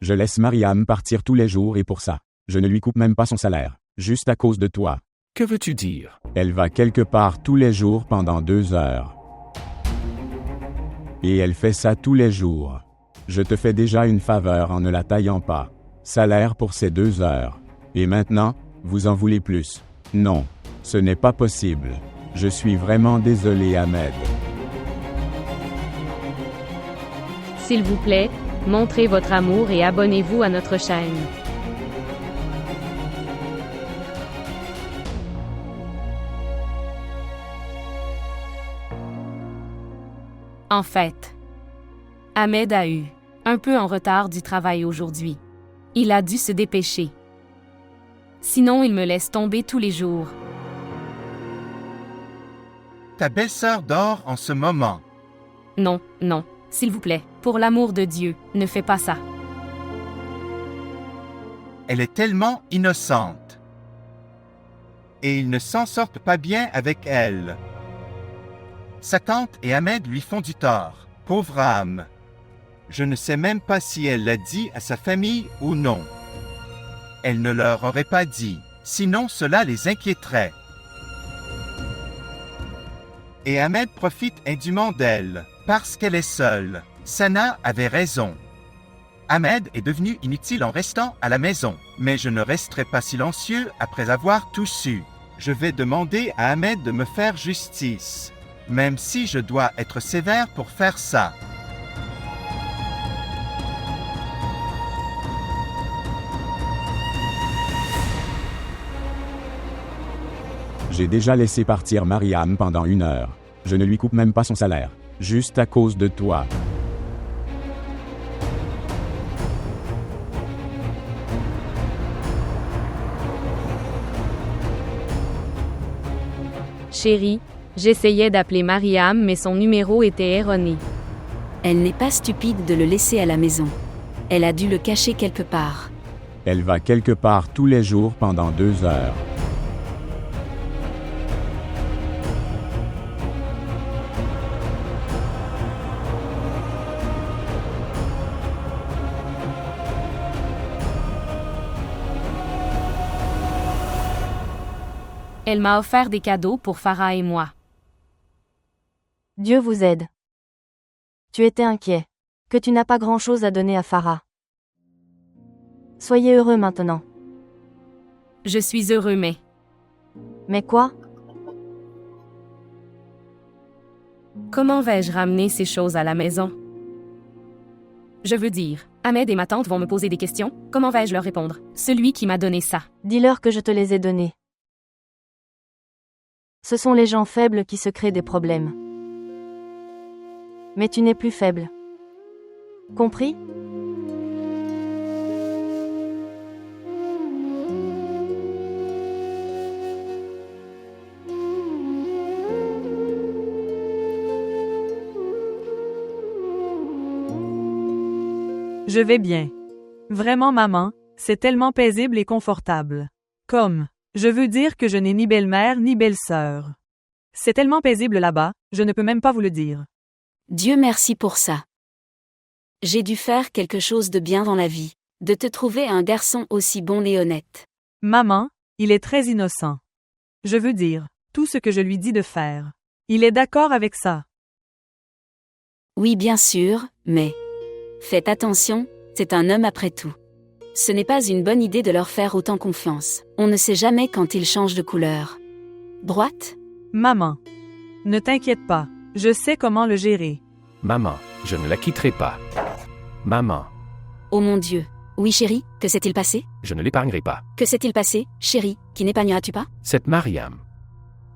Je laisse Mariam partir tous les jours et pour ça, je ne lui coupe même pas son salaire, juste à cause de toi. Que veux-tu dire? Elle va quelque part tous les jours pendant 2 heures. Et elle fait ça tous les jours. Je te fais déjà une faveur en ne la taillant pas. Salaire pour ces 2 heures. Et maintenant, vous en voulez plus? Non, ce n'est pas possible. Je suis vraiment désolé, Ahmed. S'il vous plaît, montrez votre amour et abonnez-vous à notre chaîne. En fait, Ahmed a eu un peu en retard du travail aujourd'hui. Il a dû se dépêcher. Sinon, il me laisse tomber tous les jours. Ta belle-sœur dort en ce moment. Non, non, s'il vous plaît, pour l'amour de Dieu, ne fais pas ça. Elle est tellement innocente. Et ils ne s'en sortent pas bien avec elle. Sa tante et Ahmed lui font du tort. Pauvre âme. Je ne sais même pas si elle l'a dit à sa famille ou non. Elle ne leur aurait pas dit, sinon cela les inquiéterait. Et Ahmed profite indûment d'elle, parce qu'elle est seule. Sana avait raison. Ahmed est devenu inutile en restant à la maison, mais je ne resterai pas silencieux après avoir tout su. Je vais demander à Ahmed de me faire justice, même si je dois être sévère pour faire ça. J'ai déjà laissé partir Mariam pendant 1 heure. Je ne lui coupe même pas son salaire, juste à cause de toi. Chérie, j'essayais d'appeler Mariam mais son numéro était erroné. Elle n'est pas stupide de le laisser à la maison. Elle a dû le cacher quelque part. Elle va quelque part tous les jours pendant 2 heures. Elle m'a offert des cadeaux pour Farah et moi. Dieu vous aide. Tu étais inquiet. Que tu n'as pas grand-chose à donner à Farah. Soyez heureux maintenant. Je suis heureux Mais quoi? comment vais-je ramener ces choses à la maison? Je veux dire, Ahmed et ma tante vont me poser des questions, comment vais-je leur répondre? Celui qui m'a donné ça. Dis-leur que je te les ai donnés. Ce sont les gens faibles qui se créent des problèmes. Mais tu n'es plus faible. Compris? Je vais bien. Vraiment, maman, c'est tellement paisible et confortable. Je veux dire que je n'ai ni belle-mère ni belle-sœur. C'est tellement paisible là-bas, je ne peux même pas vous le dire. Dieu merci pour ça. J'ai dû faire quelque chose de bien dans la vie, de te trouver un garçon aussi bon et honnête. Maman, il est très innocent. Je veux dire, tout ce que je lui dis de faire. Il est d'accord avec ça. Oui, bien sûr, mais... Faites attention, c'est un homme après tout. Ce n'est pas une bonne idée de leur faire autant confiance. On ne sait jamais quand ils changent de couleur. Droite? Maman. Ne t'inquiète pas, je sais comment le gérer. Maman, je ne la quitterai pas. Maman, Oh mon Dieu. Oui chérie, que s'est-il passé? je ne l'épargnerai pas. Que s'est-il passé, chérie, qui n'épargneras-tu pas? Cette Mariam.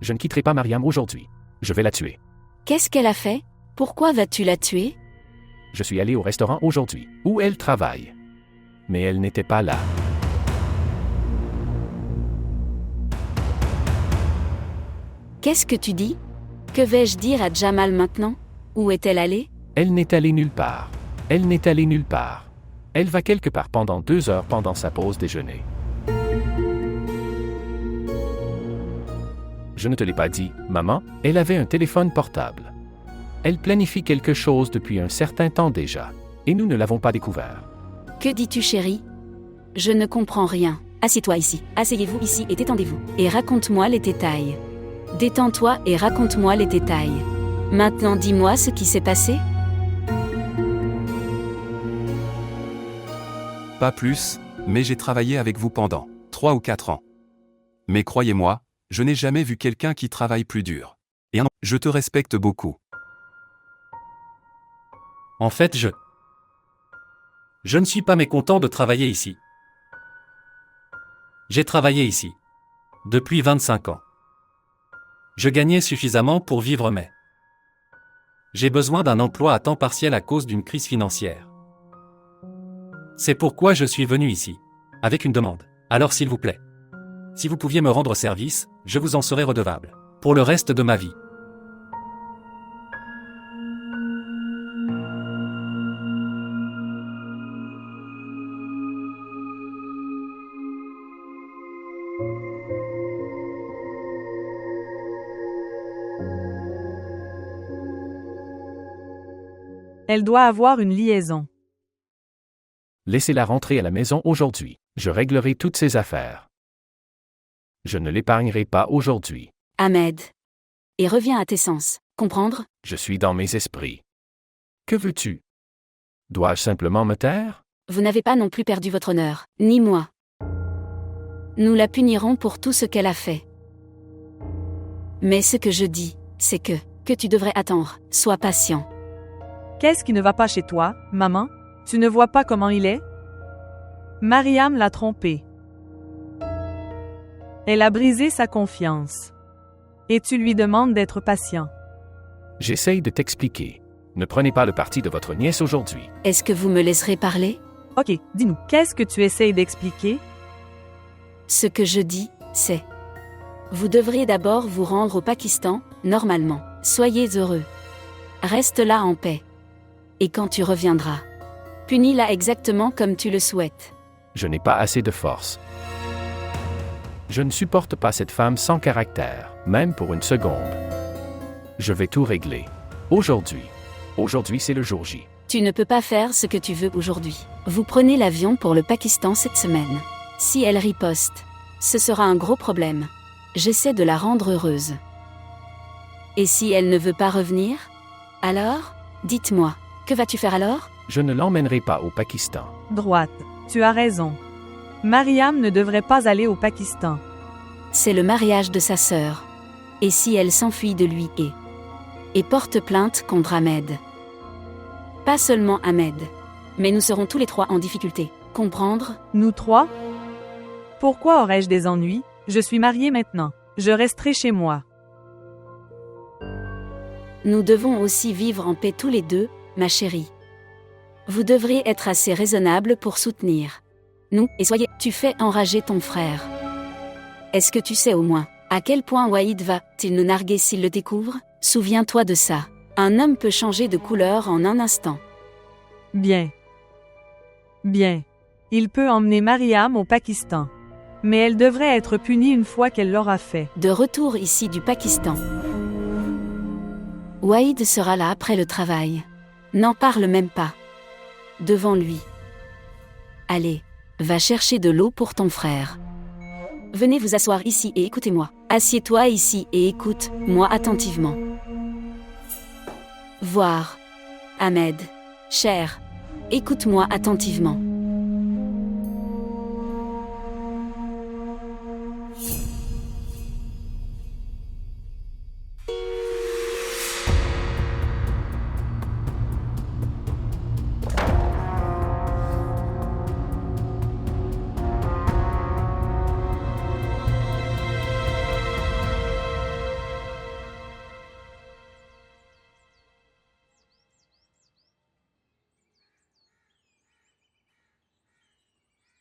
Je ne quitterai pas Mariam aujourd'hui. Je vais la tuer. Qu'est-ce qu'elle a fait? Pourquoi vas-tu la tuer? Je suis allé au restaurant aujourd'hui, où elle travaille. Mais elle n'était pas là. Qu'est-ce que tu dis? Que vais-je dire à Jamal maintenant? Où est-elle allée? Elle n'est allée nulle part. Elle n'est allée nulle part. Elle va quelque part pendant 2 heures pendant sa pause déjeuner. Je ne te l'ai pas dit, maman, elle avait un téléphone portable. Elle planifie quelque chose depuis un certain temps déjà, et nous ne l'avons pas découvert. Que dis-tu, chérie? Je ne comprends rien. Assieds-toi ici, asseyez-vous ici et détendez-vous. Et raconte-moi les détails. Détends-toi et raconte-moi les détails. Maintenant dis-moi ce qui s'est passé? Pas plus, mais j'ai travaillé avec vous pendant 3 ou 4 ans. Mais croyez-moi, je n'ai jamais vu quelqu'un qui travaille plus dur. Et je te respecte beaucoup. En fait, je ne suis pas mécontent de travailler ici. J'ai travaillé ici. Depuis 25 ans. Je gagnais suffisamment pour vivre, mais j'ai besoin d'un emploi à temps partiel à cause d'une crise financière. C'est pourquoi je suis venu ici, avec une demande. Alors s'il vous plaît, si vous pouviez me rendre service, je vous en serai redevable, pour le reste de ma vie. Elle doit avoir une liaison. Laissez-la rentrer à la maison aujourd'hui. Je réglerai toutes ses affaires. Je ne l'épargnerai pas aujourd'hui. Ahmed. Et reviens à tes sens. Comprendre? Je suis dans mes esprits. Que veux-tu? Dois-je simplement me taire? Vous n'avez pas non plus perdu votre honneur, ni moi. Nous la punirons pour tout ce qu'elle a fait. Mais ce que je dis, c'est que tu devrais attendre. Sois patient. Qu'est-ce qui ne va pas chez toi, maman? Tu ne vois pas comment il est? Mariam l'a trompé. Elle a brisé sa confiance. Et tu lui demandes d'être patient. J'essaye de t'expliquer. Ne prenez pas le parti de votre nièce aujourd'hui. Est-ce que vous me laisserez parler? Ok, dis-nous, qu'est-ce que tu essayes d'expliquer? Ce que je dis, c'est... Vous devriez d'abord vous rendre au Pakistan, normalement. Soyez heureux. Reste là en paix. Et quand tu reviendras, punis-la exactement comme tu le souhaites. Je n'ai pas assez de force. Je ne supporte pas cette femme sans caractère, même pour une seconde. Je vais tout régler. Aujourd'hui. Aujourd'hui, c'est le jour J. Tu ne peux pas faire ce que tu veux aujourd'hui. Vous prenez l'avion pour le Pakistan cette semaine. Si elle riposte, ce sera un gros problème. J'essaie de la rendre heureuse. Et si elle ne veut pas revenir? Alors, dites-moi, que vas-tu faire alors? Je ne l'emmènerai pas au Pakistan. Droite. Tu as raison. Mariam ne devrait pas aller au Pakistan. C'est le mariage de sa sœur. Et si elle s'enfuit de lui et porte plainte contre Ahmed? Pas seulement Ahmed. Mais nous serons tous les trois en difficulté. Comprendre? Nous trois? Pourquoi aurais-je des ennuis? Je suis mariée maintenant. Je resterai chez moi. Nous devons aussi vivre en paix tous les deux, ma chérie. Vous devriez être assez raisonnable pour soutenir nous, et soyez... Tu fais enrager ton frère. Est-ce que tu sais au moins à quel point Waïd va-t-il nous narguer s'il le découvre? Souviens-toi de ça. Un homme peut changer de couleur en un instant. Bien. Bien. Il peut emmener Mariam au Pakistan. Mais elle devrait être punie une fois qu'elle l'aura fait. De retour ici du Pakistan. Waïd sera là après le travail. N'en parle même pas. Devant lui. Allez, va chercher de l'eau pour ton frère. Venez vous asseoir ici et écoutez-moi. Assieds-toi ici et écoute-moi attentivement. Voir. Ahmed. Cher. Écoute-moi attentivement.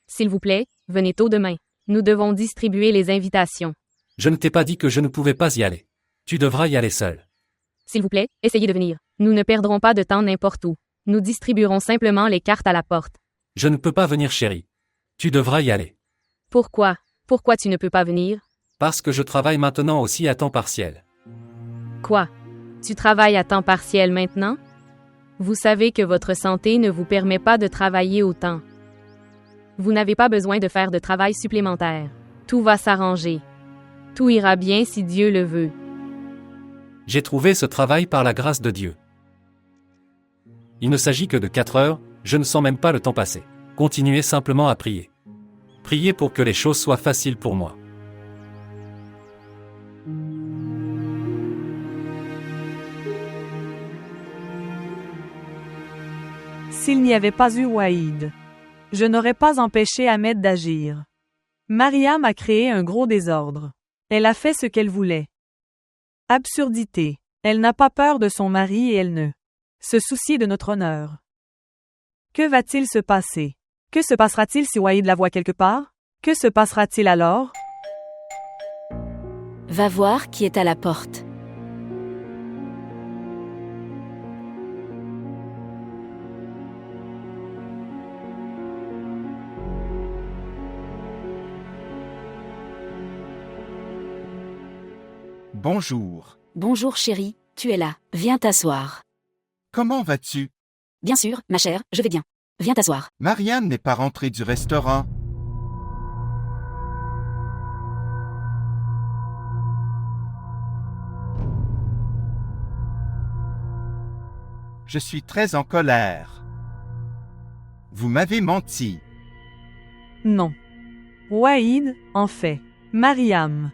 S'il vous plaît, venez tôt demain. Nous devons distribuer les invitations. Je ne t'ai pas dit que je ne pouvais pas y aller. Tu devras y aller seul. S'il vous plaît, essayez de venir. Nous ne perdrons pas de temps n'importe où. Nous distribuerons simplement les cartes à la porte. Je ne peux pas venir, chérie. Tu devras y aller. Pourquoi? Pourquoi tu ne peux pas venir? Parce que je travaille maintenant aussi à temps partiel. Quoi? Tu travailles à temps partiel maintenant? Vous savez que votre santé ne vous permet pas de travailler autant. Vous n'avez pas besoin de faire de travail supplémentaire. Tout va s'arranger. Tout ira bien si Dieu le veut. J'ai trouvé ce travail par la grâce de Dieu. Il ne s'agit que de 4 heures, je ne sens même pas le temps passer. Continuez simplement à prier. Priez pour que les choses soient faciles pour moi. S'il n'y avait pas eu Waïd, je n'aurais pas empêché Ahmed d'agir. Mariam a créé un gros désordre. Elle a fait ce qu'elle voulait. Absurdité. Elle n'a pas peur de son mari et elle ne se soucie de notre honneur. Que va-t-il se passer? Que se passera-t-il si Waïd la voit quelque part? Que se passera-t-il alors? Va voir qui est à la porte. Bonjour. Bonjour chérie, tu es là. Viens t'asseoir. Comment vas-tu? Bien sûr, ma chère, je vais bien. Viens t'asseoir. Mariam n'est pas rentrée du restaurant. Je suis très en colère. Vous m'avez menti. Non. Waïd, en fait. Mariam.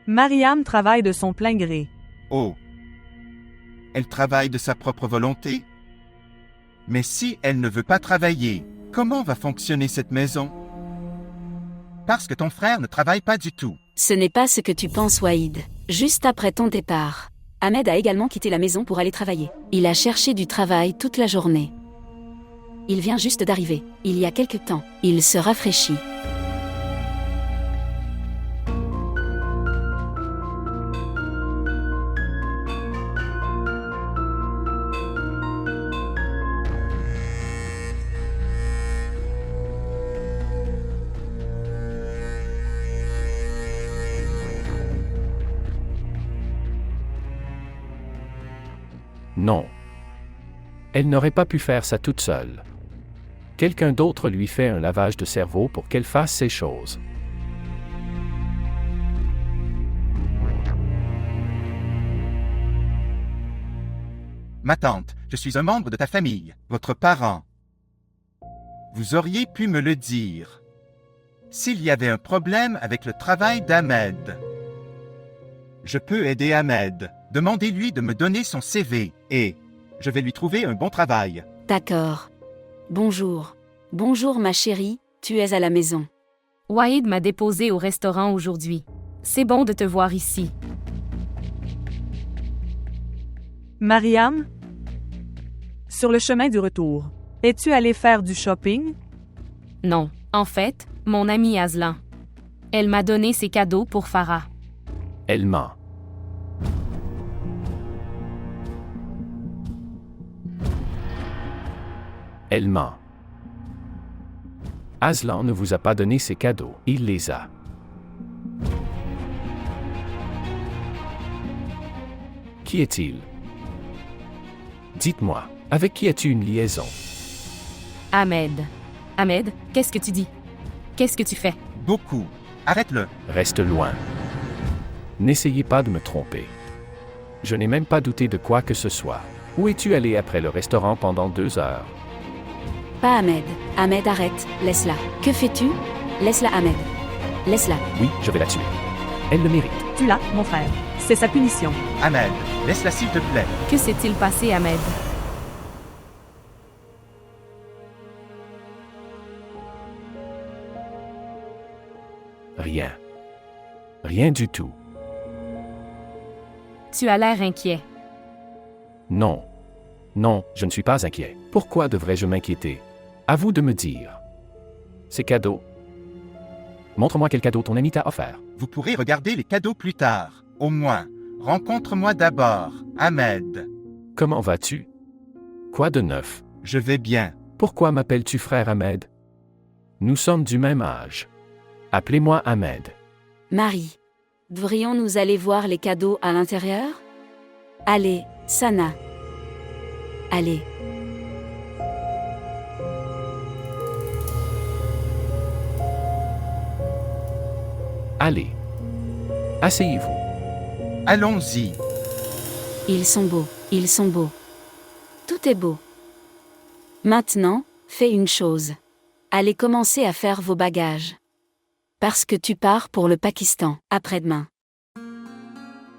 Mariam travaille de son plein gré. Oh. Elle travaille de sa propre volonté? Mais si elle ne veut pas travailler, comment va fonctionner cette maison? Parce que ton frère ne travaille pas du tout. Ce n'est pas ce que tu penses, Waïd. Juste après ton départ, Ahmed a également quitté la maison pour aller travailler. Il a cherché du travail toute la journée. Il vient juste d'arriver. Il y a quelque temps. Il se rafraîchit. Non. Elle n'aurait pas pu faire ça toute seule. Quelqu'un d'autre lui fait un lavage de cerveau pour qu'elle fasse ces choses. Ma tante, je suis un membre de ta famille, votre parent. Vous auriez pu me le dire. S'il y avait un problème avec le travail d'Ahmed. Je peux aider Ahmed. Demandez-lui de me donner son CV et je vais lui trouver un bon travail. D'accord. Bonjour. Bonjour ma chérie, tu es à la maison. Waïd m'a déposé au restaurant aujourd'hui. C'est bon de te voir ici. Mariam? Sur le chemin du retour, es-tu allée faire du shopping? Non, en fait, mon amie Aslan. Elle m'a donné ses cadeaux pour Farah. Elle ment. Elle ment. Aslan ne vous a pas donné ses cadeaux, il les a. Qui est-il? Dites-moi, avec qui as-tu une liaison? Ahmed. Ahmed, qu'est-ce que tu dis? Qu'est-ce que tu fais? Beaucoup. Arrête-le. Reste loin. N'essayez pas de me tromper. Je n'ai même pas douté de quoi que ce soit. Où es-tu allé après le restaurant pendant 2 heures? Pas Ahmed. Ahmed, arrête, laisse-la. Que fais-tu? Laisse-la, Ahmed. Laisse-la. Oui, je vais la tuer. Elle le mérite. Tu l'as, mon frère. C'est sa punition. Ahmed, laisse-la s'il te plaît. Que s'est-il passé, Ahmed? Rien. Rien du tout. Tu as l'air inquiet. Non. Non, je ne suis pas inquiet. Pourquoi devrais-je m'inquiéter? À vous de me dire. Ces cadeaux. Montre-moi quel cadeau ton ami t'a offert. Vous pourrez regarder les cadeaux plus tard. Au moins, rencontre-moi d'abord, Ahmed. Comment vas-tu? Quoi de neuf? Je vais bien. Pourquoi m'appelles-tu frère Ahmed? Nous sommes du même âge. Appelez-moi Ahmed. Marie. Devrions-nous aller voir les cadeaux à l'intérieur? Allez, Sana. Allez. Allez. Asseyez-vous. Allons-y. Ils sont beaux, ils sont beaux. Tout est beau. Maintenant, fais une chose. Allez commencer à faire vos bagages. Parce que tu pars pour le Pakistan, après-demain.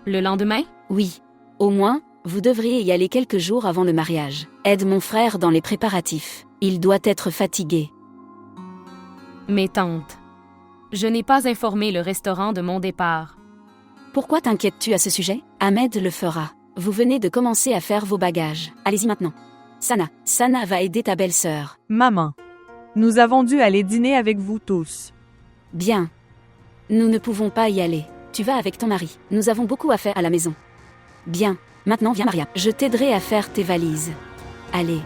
Le lendemain? Oui. Au moins, vous devriez y aller quelques jours avant le mariage. Aide mon frère dans les préparatifs. Il doit être fatigué. Mes tantes. Je n'ai pas informé le restaurant de mon départ. Pourquoi t'inquiètes-tu à ce sujet? Ahmed le fera. Vous venez de commencer à faire vos bagages. Allez-y maintenant. Sana va aider ta belle-sœur. Maman. Nous avons dû aller dîner avec vous tous. Bien. Nous ne pouvons pas y aller. Tu vas avec ton mari. Nous avons beaucoup à faire à la maison. Bien. Maintenant viens Maria. Je t'aiderai à faire tes valises. Allez.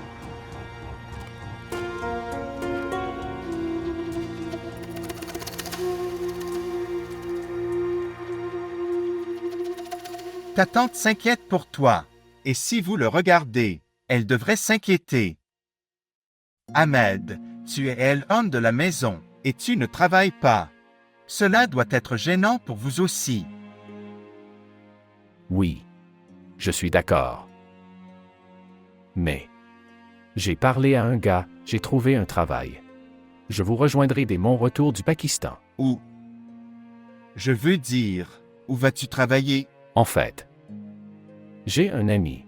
Ta tante s'inquiète pour toi, et si vous le regardez, elle devrait s'inquiéter. Ahmed, tu es l'homme de la maison, et tu ne travailles pas. Cela doit être gênant pour vous aussi. Oui. Je suis d'accord. Mais j'ai parlé à un gars, j'ai trouvé un travail. Je vous rejoindrai dès mon retour du Pakistan. Où? Je veux dire, où vas-tu travailler? En fait, j'ai un ami.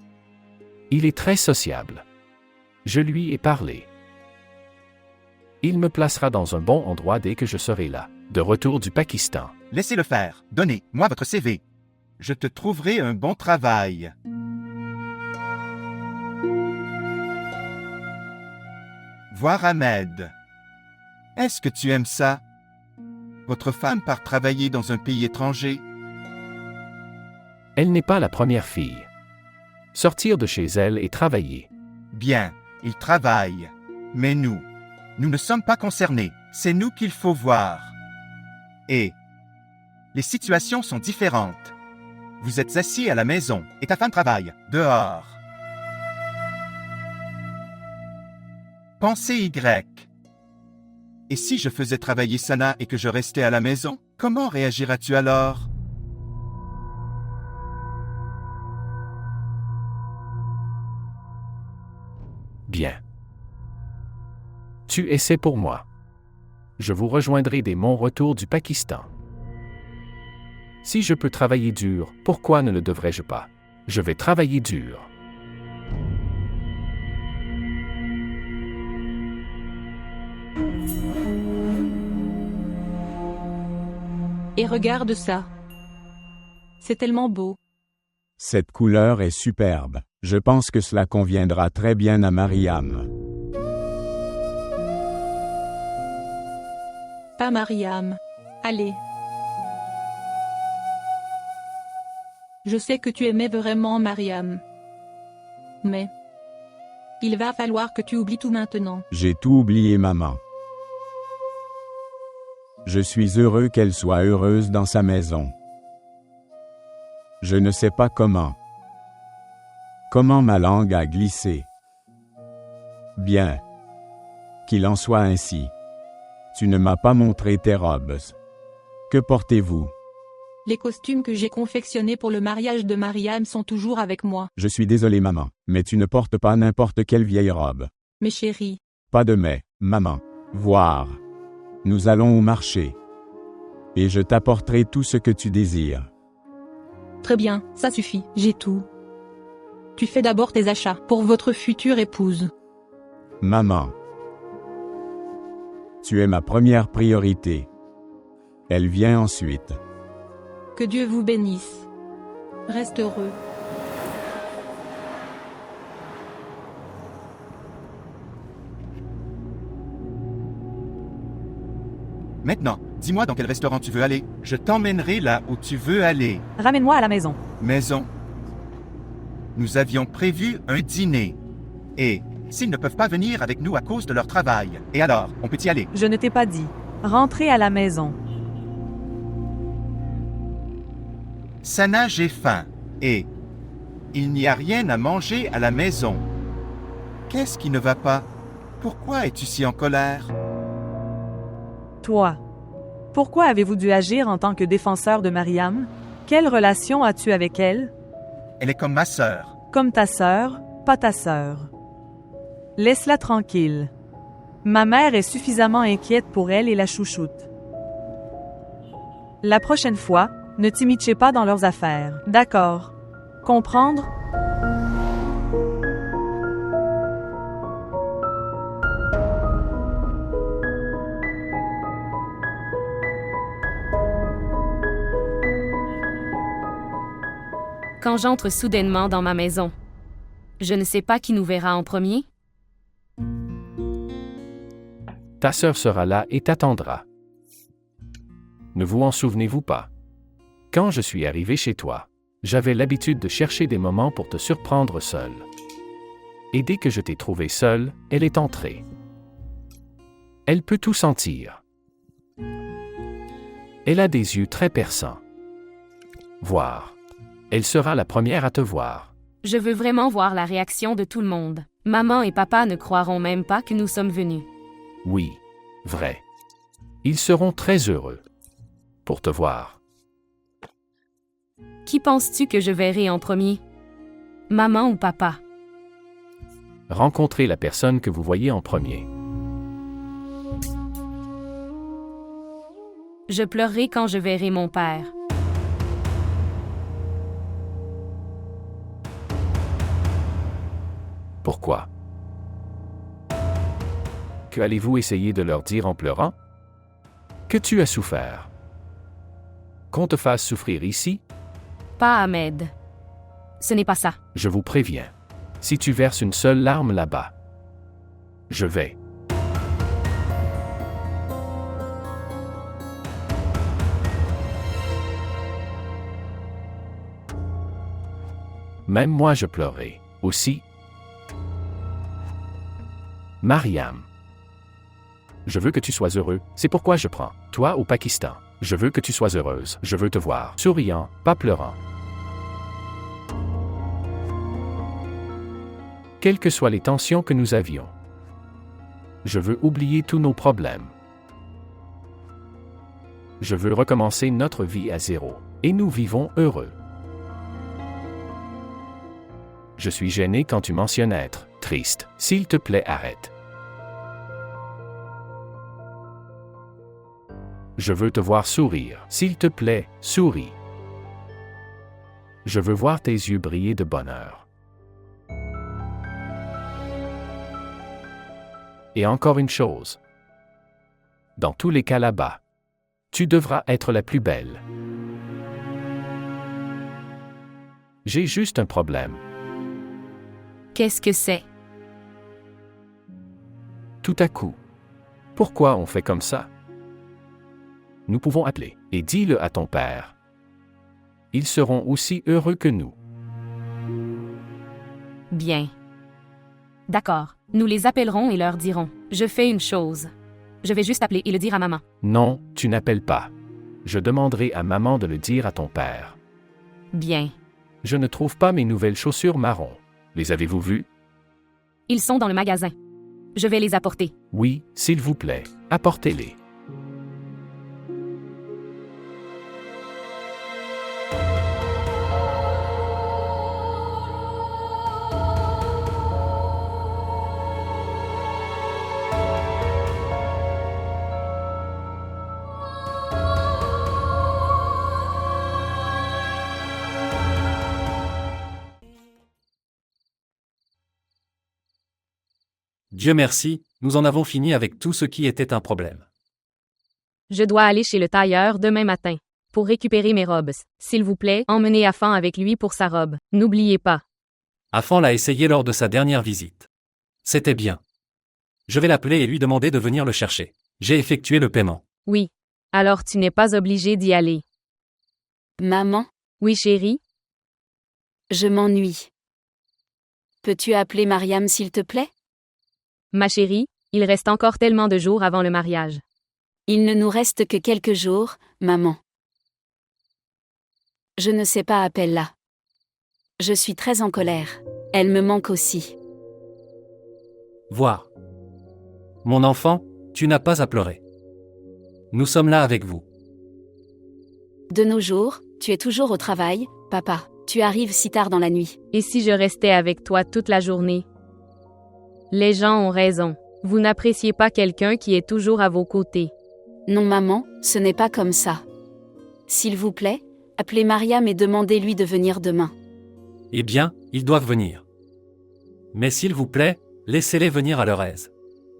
Il est très sociable. Je lui ai parlé. Il me placera dans un bon endroit dès que je serai là, de retour du Pakistan. Laissez-le faire. Donnez-moi votre CV. Je te trouverai un bon travail. Voir Ahmed. Est-ce que tu aimes ça? Votre femme part travailler dans un pays étranger? Elle n'est pas la première fille. Sortir de chez elle et travailler. Bien, il travaille. Mais nous ne sommes pas concernés. C'est nous qu'il faut voir. Et les situations sont différentes. Vous êtes assis à la maison et ta femme travaille dehors. Pensée Y. Et si je faisais travailler Sana et que je restais à la maison, comment réagiras-tu alors? Bien. Tu essaies pour moi. Je vous rejoindrai dès mon retour du Pakistan. Si je peux travailler dur, pourquoi ne le devrais-je pas? Je vais travailler dur. Et regarde ça. C'est tellement beau. Cette couleur est superbe. Je pense que cela conviendra très bien à Mariam. Pas Mariam. Allez. Je sais que tu aimais vraiment Mariam. Mais il va falloir que tu oublies tout maintenant. J'ai tout oublié, maman. Je suis heureux qu'elle soit heureuse dans sa maison. Je ne sais pas comment. Comment ma langue a glissé. Bien. Qu'il en soit ainsi. Tu ne m'as pas montré tes robes. Que portez-vous? Les costumes que j'ai confectionnés pour le mariage de Mariam sont toujours avec moi. Je suis désolé, maman, mais tu ne portes pas n'importe quelle vieille robe. Mes chéris. Pas de mais, maman. Voir. Nous allons au marché. Et je t'apporterai tout ce que tu désires. Très bien, ça suffit, j'ai tout. Tu fais d'abord tes achats pour votre future épouse. Maman. Tu es ma première priorité. Elle vient ensuite. Que Dieu vous bénisse. Reste heureux. Maintenant, dis-moi dans quel restaurant tu veux aller. Je t'emmènerai là où tu veux aller. Ramène-moi à la maison. Maison. Nous avions prévu un dîner. Et s'ils ne peuvent pas venir avec nous à cause de leur travail, et alors, on peut y aller. Je ne t'ai pas dit. Rentrez à la maison. Sana, j'ai faim. Et il n'y a rien à manger à la maison. Qu'est-ce qui ne va pas? Pourquoi es-tu si en colère? Toi. Pourquoi avez-vous dû agir en tant que défenseur de Mariam? Quelle relation as-tu avec elle? Elle est comme ma sœur. Comme ta sœur, pas ta sœur. Laisse-la tranquille. Ma mère est suffisamment inquiète pour elle et la chouchoute. La prochaine fois, ne t'immiscez pas dans leurs affaires. D'accord. Comprendre? Quand j'entre soudainement dans ma maison, je ne sais pas qui nous verra en premier. Ta sœur sera là et t'attendra. Ne vous en souvenez-vous pas? Quand je suis arrivé chez toi, j'avais l'habitude de chercher des moments pour te surprendre seul. Et dès que je t'ai trouvé seul, elle est entrée. Elle peut tout sentir. Elle a des yeux très perçants. Voir. Elle sera la première à te voir. Je veux vraiment voir la réaction de tout le monde. Maman et papa ne croiront même pas que nous sommes venus. Oui, vrai. Ils seront très heureux pour te voir. Qui penses-tu que je verrai en premier? Maman ou papa? Rencontrez la personne que vous voyez en premier. Je pleurerai quand je verrai mon père. Pourquoi? Que allez-vous essayer de leur dire en pleurant? Que tu as souffert. Qu'on te fasse souffrir ici? Pas Ahmed. Ce n'est pas ça. Je vous préviens. Si tu verses une seule larme là-bas, je vais. Même moi je pleurais, aussi. Mariam. Je veux que tu sois heureux, c'est pourquoi je prends toi au Pakistan. Je veux que tu sois heureuse, je veux te voir souriant, pas pleurant. Quelles que soient les tensions que nous avions, je veux oublier tous nos problèmes. Je veux recommencer notre vie à zéro, et nous vivons heureux. Je suis gêné quand tu mentionnes être triste. S'il te plaît, arrête. Je veux te voir sourire. S'il te plaît, souris. Je veux voir tes yeux briller de bonheur. Et encore une chose. Dans tous les cas là-bas, tu devras être la plus belle. J'ai juste un problème. Qu'est-ce que c'est? Tout à coup. Pourquoi on fait comme ça? Nous pouvons appeler et dis-le à ton père. Ils seront aussi heureux que nous. Bien. D'accord, nous les appellerons et leur dirons. Je fais une chose. Je vais juste appeler et le dire à maman. Non, tu n'appelles pas. Je demanderai à maman de le dire à ton père. Bien. Je ne trouve pas mes nouvelles chaussures marron. Les avez-vous vues? Ils sont dans le magasin. Je vais les apporter. Oui, s'il vous plaît, apportez-les. Dieu merci, nous en avons fini avec tout ce qui était un problème. Je dois aller chez le tailleur demain matin pour récupérer mes robes. S'il vous plaît, emmenez Afan avec lui pour sa robe. N'oubliez pas. Afan l'a essayé lors de sa dernière visite. C'était bien. Je vais l'appeler et lui demander de venir le chercher. J'ai effectué le paiement. Oui. Alors tu n'es pas obligé d'y aller. Maman, Oui, chérie? je m'ennuie. Peux-tu appeler Mariam s'il te plaît? Ma chérie, il reste encore tellement de jours avant le mariage. Il ne nous reste que quelques jours, maman. Je ne sais pas, appelle-la. Je suis très en colère. Elle me manque aussi. Voir. Mon enfant, tu n'as pas à pleurer. Nous sommes là avec vous. De nos jours, tu es toujours au travail, papa. Tu arrives si tard dans la nuit. Et si je restais avec toi toute la journée? Les gens ont raison. Vous n'appréciez pas quelqu'un qui est toujours à vos côtés. Non maman, ce n'est pas comme ça. S'il vous plaît, appelez Mariam et demandez-lui de venir demain. Eh bien, ils doivent venir. Mais s'il vous plaît, laissez-les venir à leur aise.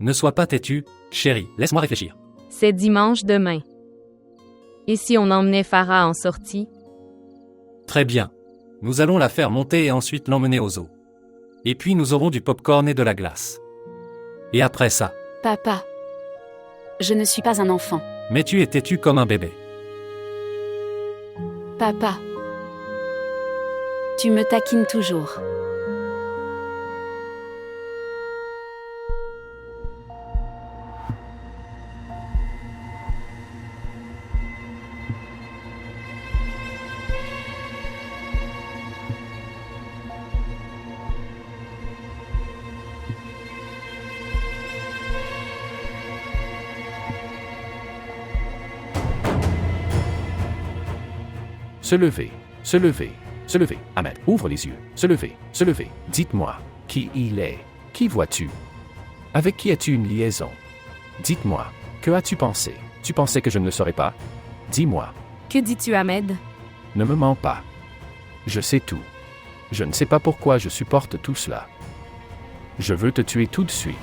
Ne sois pas têtu, chérie, laisse-moi réfléchir. C'est dimanche demain. Et si on emmenait Farah en sortie? Très bien. Nous allons la faire monter et ensuite l'emmener au zoo. Et puis nous aurons du pop-corn et de la glace. Et après ça. Papa, je ne suis pas un enfant. Mais tu es têtu comme un bébé. Papa, tu me taquines toujours. Se lever, se lever, se lever. Ahmed, ouvre les yeux. Se lever, se lever. Dites-moi, qui il est? Qui vois-tu? Avec qui as-tu une liaison? Dites-moi, que as-tu pensé? Tu pensais que je ne le saurais pas? Dis-moi. Que dis-tu, Ahmed? Ne me mens pas. Je sais tout. Je ne sais pas pourquoi je supporte tout cela. Je veux te tuer tout de suite.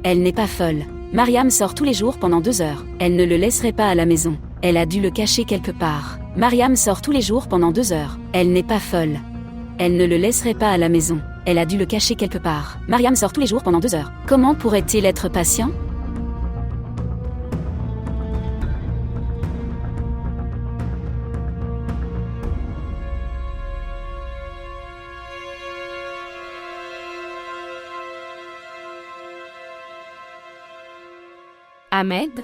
Elle n'est pas folle. Mariam sort tous les jours pendant 2 heures. Elle ne le laisserait pas à la maison. Elle a dû le cacher quelque part. Mariam sort tous les jours pendant 2 heures. Elle n'est pas folle. Elle ne le laisserait pas à la maison. Elle a dû le cacher quelque part. Mariam sort tous les jours pendant 2 heures. Comment pourrait-il être patient? Ahmed?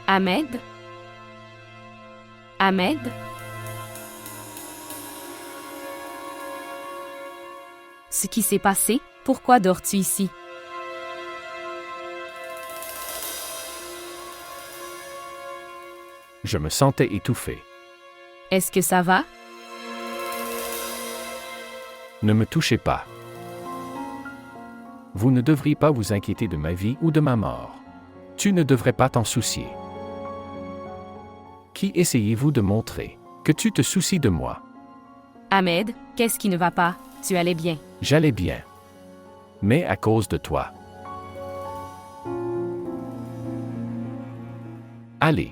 Ahmed? Ahmed? Ce qui s'est passé? Pourquoi dors-tu ici? Je me sentais étouffé. Est-ce que ça va? Ne me touchez pas. Vous ne devriez pas vous inquiéter de ma vie ou de ma mort. Tu ne devrais pas t'en soucier. Qui essayez-vous de montrer que tu te soucies de moi? Ahmed, qu'est-ce qui ne va pas? Tu allais bien. J'allais bien. Mais à cause de toi. Allez.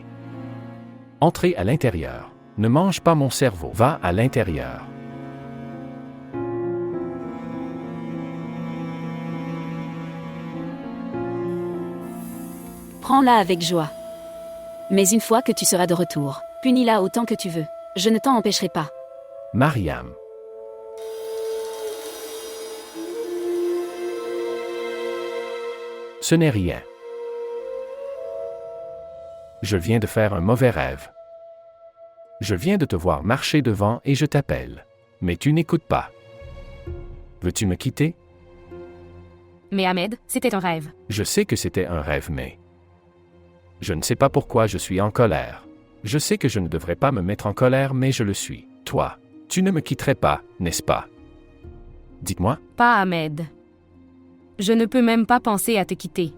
Entrez à l'intérieur. Ne mange pas mon cerveau. Va à l'intérieur. Prends-la avec joie. Mais une fois que tu seras de retour, punis-la autant que tu veux. Je ne t'en empêcherai pas. Mariam. Ce n'est rien. Je viens de faire un mauvais rêve. Je viens de te voir marcher devant et je t'appelle. Mais tu n'écoutes pas. Veux-tu me quitter? Mais Ahmed, c'était un rêve. Je sais que c'était un rêve, mais... Je ne sais pas pourquoi je suis en colère. Je sais que je ne devrais pas me mettre en colère, mais je le suis. Toi, tu ne me quitterais pas, n'est-ce pas? Dites-moi. Pas Ahmed. Je ne peux même pas penser à te quitter.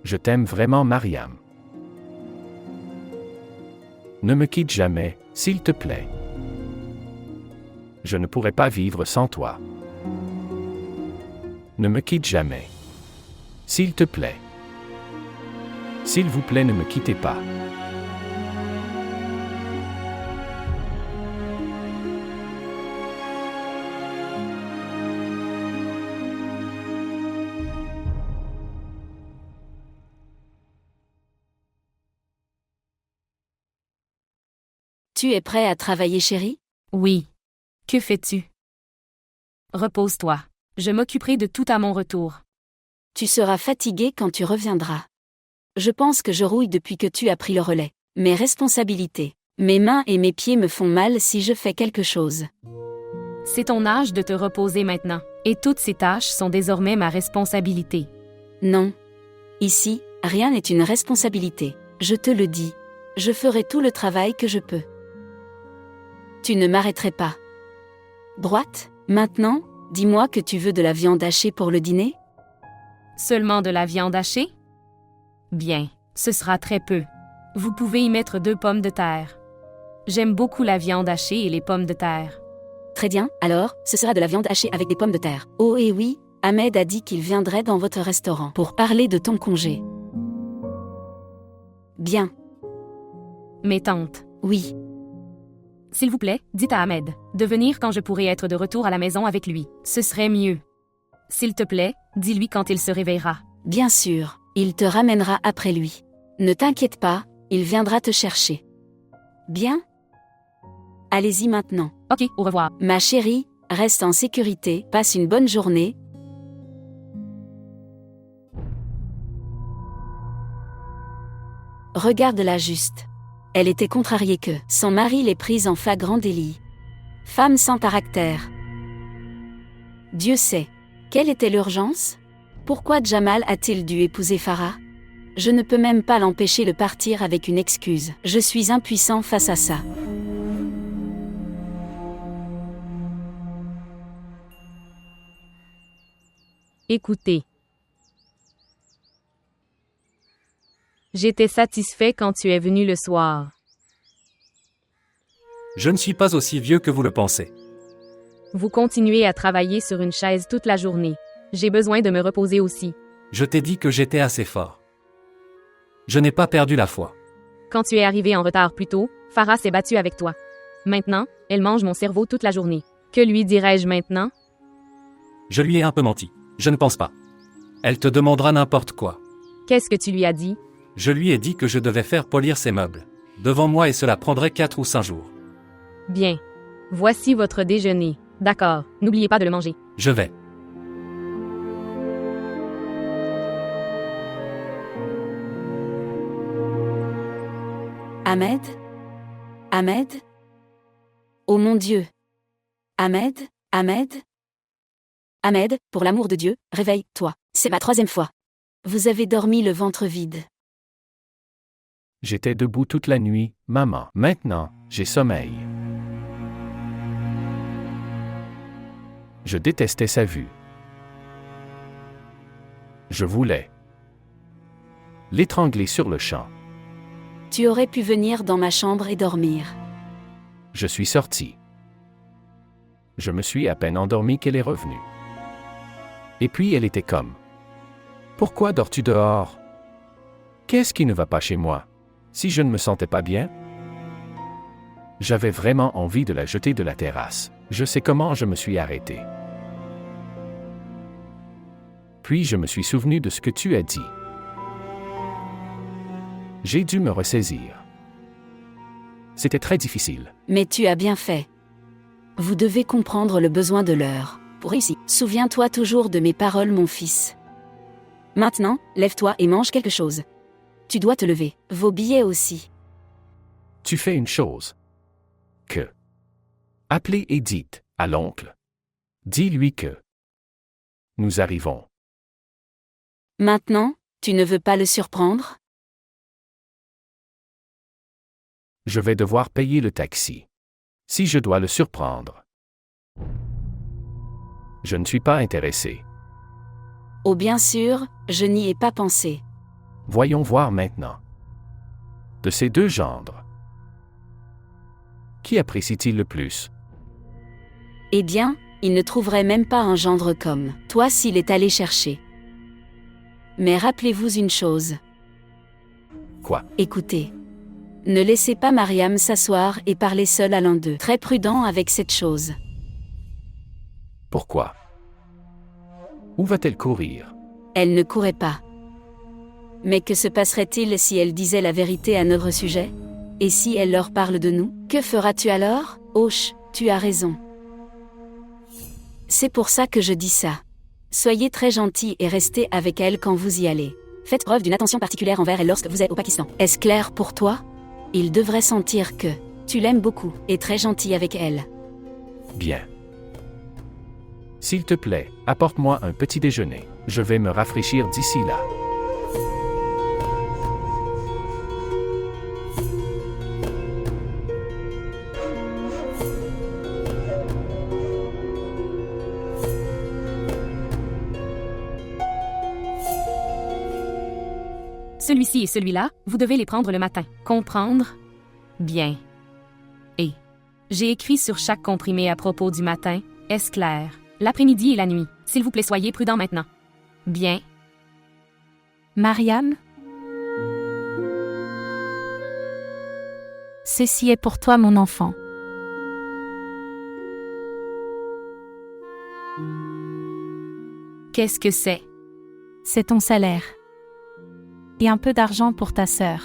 Je t'aime vraiment, Mariam. Ne me quitte jamais, s'il te plaît. Je ne pourrais pas vivre sans toi. Ne me quitte jamais. S'il te plaît. S'il vous plaît, ne me quittez pas. Tu es prêt à travailler, chérie? Oui. Que fais-tu? Repose-toi. Je m'occuperai de tout à mon retour. Tu seras fatigué quand tu reviendras. Je pense que je rouille depuis que tu as pris le relais. Mes responsabilités. Mes mains et mes pieds me font mal si je fais quelque chose. C'est ton âge de te reposer maintenant, et toutes ces tâches sont désormais ma responsabilité. Non. Ici, rien n'est une responsabilité. Je te le dis. Je ferai tout le travail que je peux. Tu ne m'arrêterais pas. Droite, maintenant, dis-moi que tu veux de la viande hachée pour le dîner? Seulement de la viande hachée? Bien, ce sera très peu. Vous pouvez y mettre 2 pommes de terre. J'aime beaucoup la viande hachée et les pommes de terre. Très bien, alors, ce sera de la viande hachée avec des pommes de terre. Oh et oui, Ahmed a dit qu'il viendrait dans votre restaurant pour parler de ton congé. Bien. Mes tantes. Oui. S'il vous plaît, dites à Ahmed de venir quand je pourrai être de retour à la maison avec lui. Ce serait mieux. S'il te plaît, dis-lui quand il se réveillera. Bien sûr, il te ramènera après lui. Ne t'inquiète pas, il viendra te chercher. Bien? Allez-y maintenant. Ok, au revoir. Ma chérie, reste en sécurité, passe une bonne journée. Regarde-la juste. Elle était contrariée que son mari l'ait prise en flagrant délit. Femme sans caractère. Dieu sait. Quelle était l'urgence? Pourquoi Jamal a-t-il dû épouser Farah? Je ne peux même pas l'empêcher de partir avec une excuse. Je suis impuissant face à ça. Écoutez. J'étais satisfait quand tu es venu le soir. Je ne suis pas aussi vieux que vous le pensez. Vous continuez à travailler sur une chaise toute la journée. J'ai besoin de me reposer aussi. Je t'ai dit que j'étais assez fort. Je n'ai pas perdu la foi. Quand tu es arrivé en retard plus tôt, Farah s'est battue avec toi. Maintenant, elle mange mon cerveau toute la journée. Que lui dirais-je maintenant? Je lui ai un peu menti. Je ne pense pas. Elle te demandera n'importe quoi. Qu'est-ce que tu lui as dit? Je lui ai dit que je devais faire polir ses meubles. Devant moi et cela prendrait 4 ou 5 jours. Bien. Voici votre déjeuner. D'accord, n'oubliez pas de le manger. Je vais. Ahmed? Ahmed? Oh mon Dieu! Ahmed? Ahmed? Ahmed, pour l'amour de Dieu, réveille-toi. C'est ma 3e fois. Vous avez dormi le ventre vide. J'étais debout toute la nuit, maman. Maintenant, j'ai sommeil. Je détestais sa vue. Je voulais l'étrangler sur le champ. Tu aurais pu venir dans ma chambre et dormir. Je suis sorti. Je me suis à peine endormi qu'elle est revenue. Et puis elle était comme: pourquoi dors-tu dehors? Qu'est-ce qui ne va pas chez moi? Si je ne me sentais pas bien? J'avais vraiment envie de la jeter de la terrasse. Je sais comment je me suis arrêté. Puis je me suis souvenu de ce que tu as dit. J'ai dû me ressaisir. C'était très difficile. Mais tu as bien fait. Vous devez comprendre le besoin de l'heure. Pour ici, souviens-toi toujours de mes paroles, mon fils. Maintenant, lève-toi et mange quelque chose. Tu dois te lever. Vos billets aussi. Tu fais une chose. Que. Appelez et dites à l'oncle. Dis-lui que. Nous arrivons. Maintenant, tu ne veux pas le surprendre? Je vais devoir payer le taxi. Si je dois le surprendre. Je ne suis pas intéressé. Oh bien sûr, je n'y ai pas pensé. Voyons voir maintenant. De ces deux gendres, qui apprécie-t-il le plus? Eh bien, il ne trouverait même pas un gendre comme toi s'il est allé chercher. Mais rappelez-vous une chose. Quoi? Écoutez. Ne laissez pas Mariam s'asseoir et parler seule à l'un d'eux. Très prudent avec cette chose. Pourquoi? Où va-t-elle courir? Elle ne courait pas. Mais que se passerait-il si elle disait la vérité à notre sujet? Et si elle leur parle de nous? Que feras-tu alors? Ouch, tu as raison. C'est pour ça que je dis ça. Soyez très gentil et restez avec elle quand vous y allez. Faites preuve d'une attention particulière envers elle lorsque vous êtes au Pakistan. Est-ce clair pour toi? Il devrait sentir que tu l'aimes beaucoup et très gentil avec elle. Bien. S'il te plaît, apporte-moi un petit déjeuner. Je vais me rafraîchir d'ici là. Celui-ci et celui-là, vous devez les prendre le matin. Comprendre? Bien. Et j'ai écrit sur chaque comprimé à propos du matin, est-ce clair? L'après-midi et la nuit. S'il vous plaît, soyez prudents maintenant. Bien. Mariam? Ceci est pour toi, mon enfant. Qu'est-ce que c'est? C'est ton salaire. Et un peu d'argent pour ta sœur.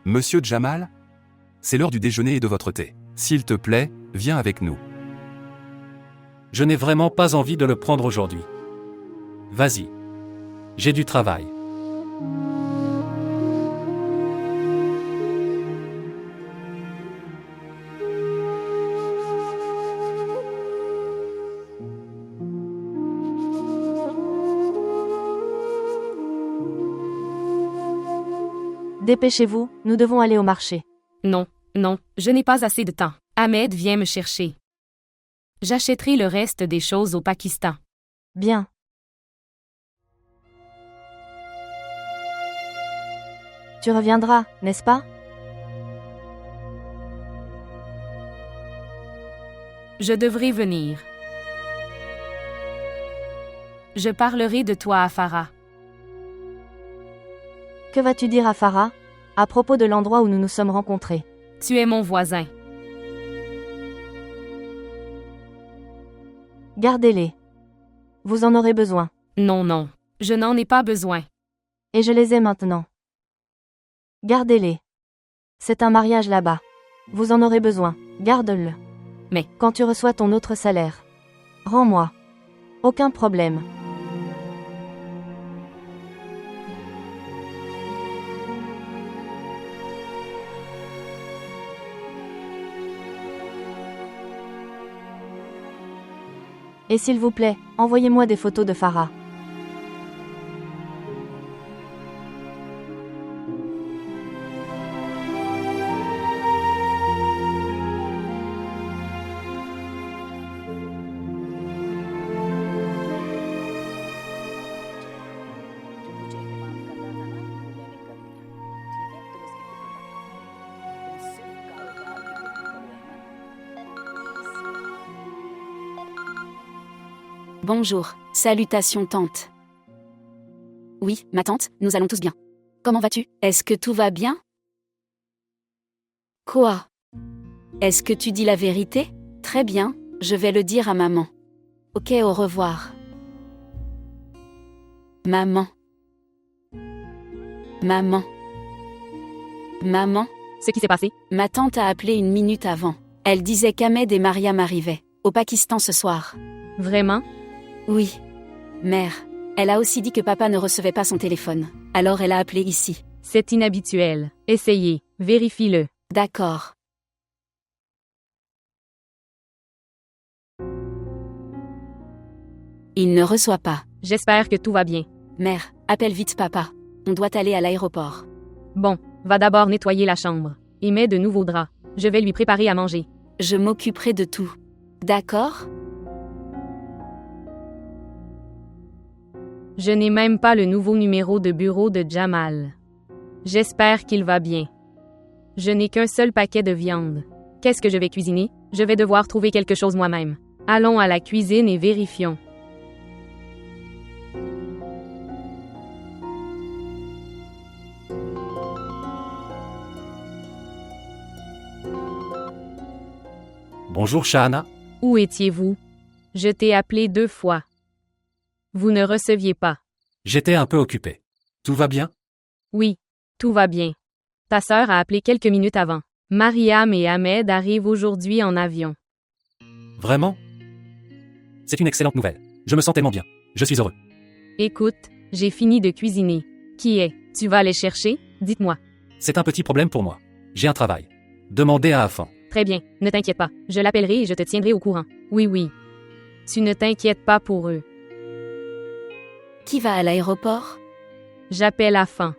Monsieur Jamal? C'est l'heure du déjeuner et de votre thé. S'il te plaît, viens avec nous. Je n'ai vraiment pas envie de le prendre aujourd'hui. Vas-y. J'ai du travail. Dépêchez-vous, nous devons aller au marché. Non, non, je n'ai pas assez de temps. Ahmed vient me chercher. J'achèterai le reste des choses au Pakistan. Bien. Tu reviendras, n'est-ce pas? Je devrais venir. Je parlerai de toi à Farah. Que vas-tu dire à Farah, à propos de l'endroit où nous nous sommes rencontrés? Tu es mon voisin. Gardez-les. Vous en aurez besoin. Non, non, je n'en ai pas besoin. Et je les ai maintenant. Gardez-les. C'est un mariage là-bas. Vous en aurez besoin. Garde-le. Mais quand tu reçois ton autre salaire, rends-moi. Aucun problème. Et s'il vous plaît, envoyez-moi des photos de Farah. Bonjour, salutations tante. Oui, ma tante, nous allons tous bien. Comment vas-tu? Est-ce que tout va bien? Quoi? Est-ce que tu dis la vérité? Très bien, je vais le dire à maman. Ok, au revoir. Maman. Maman. Maman. Ce qui s'est passé? Ma tante a appelé une minute avant. Elle disait qu'Ahmed et Mariam arrivaient, au Pakistan ce soir. Vraiment? Oui. Mère. Elle a aussi dit que papa ne recevait pas son téléphone. Alors elle a appelé ici. C'est inhabituel. Essayez. Vérifie-le. D'accord. Il ne reçoit pas. J'espère que tout va bien. Mère, appelle vite papa. On doit aller à l'aéroport. Bon, va d'abord nettoyer la chambre. Et mets de nouveaux draps. Je vais lui préparer à manger. Je m'occuperai de tout. D'accord? Je n'ai même pas le nouveau numéro de bureau de Jamal. J'espère qu'il va bien. Je n'ai qu'un seul paquet de viande. Qu'est-ce que je vais cuisiner? Je vais devoir trouver quelque chose moi-même. Allons à la cuisine et vérifions. Bonjour Shahana. Où étiez-vous? Je t'ai appelé 2 fois. Vous ne receviez pas. J'étais un peu occupé. Tout va bien? Oui, tout va bien. Ta sœur a appelé quelques minutes avant. Mariam et Ahmed arrivent aujourd'hui en avion. Vraiment? C'est une excellente nouvelle. Je me sens tellement bien. Je suis heureux. Écoute, j'ai fini de cuisiner. Qui est? Tu vas les chercher? Dites-moi. C'est un petit problème pour moi. J'ai un travail. Demandez à Afan. Très bien, ne t'inquiète pas. Je l'appellerai et je te tiendrai au courant. Oui, oui. Tu ne t'inquiètes pas pour eux. Qui va à l'aéroport? J'appelle Afan.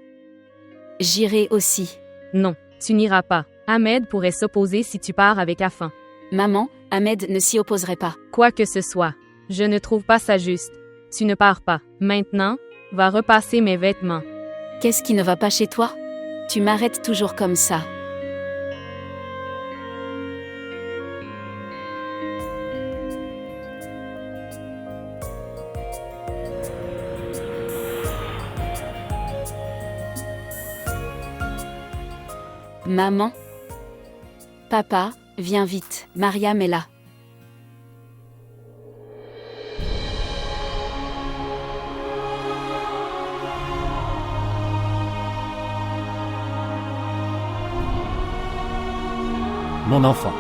J'irai aussi. Non, tu n'iras pas. Ahmed pourrait s'opposer si tu pars avec Afan. Maman, Ahmed ne s'y opposerait pas. Quoi que ce soit. Je ne trouve pas ça juste. Tu ne pars pas. Maintenant, va repasser mes vêtements. Qu'est-ce qui ne va pas chez toi? Tu m'arrêtes toujours comme ça. Maman? Papa, viens vite, Mariam est là. Mon enfant.